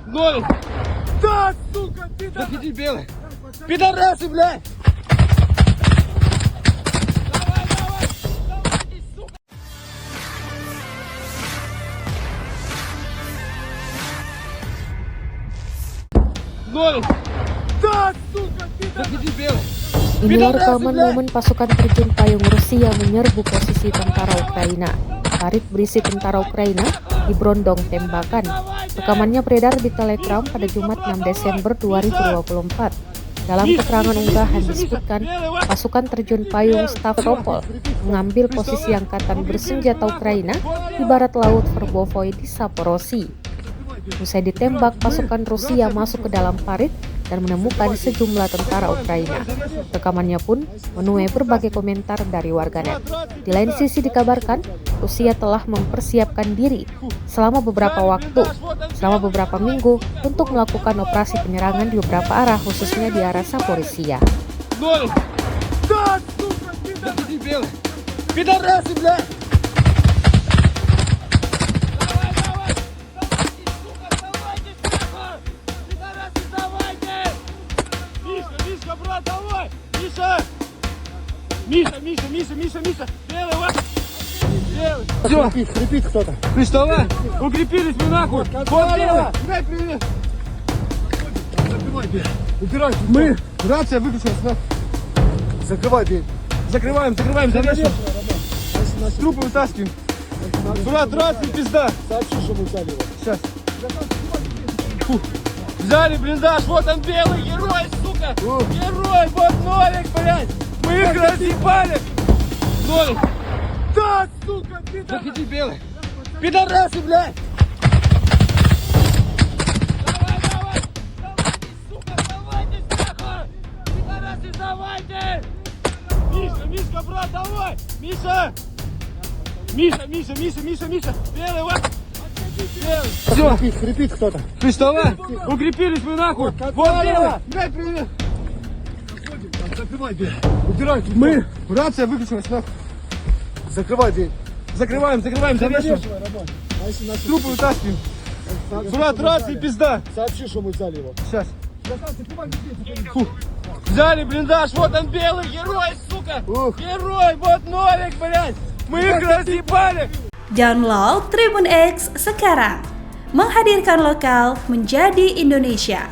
Ноль. Да, сука, пидор! Да дебилы! Пидорасы, блядь! Давайте, сука! Ноль. Да, сука, пидор! Да дебилы! Inilah rekaman momen pasukan terjun payung Rusia menyerbu posisi tentara Ukraina. Parit berisi tentara Ukraina diberondong tembakan. Rekamannya beredar di Telegram pada Jumat 6 Desember 2024. Dalam keterangan unggahan disebutkan, pasukan terjun payung Stavropol mengambil posisi angkatan bersenjata Ukraina di barat laut Verbovoy di Zaporozhye. Usai ditembak, pasukan Rusia masuk ke dalam parit dan menemukan sejumlah tentara Ukraina. Rekamannya pun menuai berbagai komentar dari warganet. Di lain sisi dikabarkan, Rusia telah mempersiapkan diri selama beberapa minggu untuk melakukan operasi penyerangan di beberapa arah, khususnya di arah Zaporizhia. Брат, давай! Миша! Белый, вот! Белый! Все! Крепит кто-то! Приставай! Укрепились мы нахуй! Вот белый! Дай привет! Закрывай дверь! Убирай! Мы! Рация выключилась! Закрывай дверь! Закрываем! Завешиваем! Трупы вытаскиваем! Брат, рация, пизда! Сообщи, что мы взяли его! Сейчас! Взяли блиндаж, вот он белый герой, сука! Герой, вот Нолик, блядь! Мы их разъебали! Нолик! Да, сука, пидор! Заходи, белый! Пидорасы, блядь! Давай, сука, давайте, нахуй! Пидорасы, давайте! Мишка, брат, давай! Миша! Белый, вот! Все, крепит кто-то. Приставай, укрепились мы нахуй. Вот белый, дай привет. Закрывай дверь. Убирай. Мы. Рация выключилась нахуй. Закрывай дверь. Закрываем, завешиваем. Трупы вытаскиваем. Брат, рация, пизда. Сообщи, что мы взяли его. Сейчас. Взяли блиндаж, вот он белый герой, сука. Герой, вот Нолик, блядь. Мы их разъебали. Download Tribun X sekarang, menghadirkan lokal menjadi Indonesia.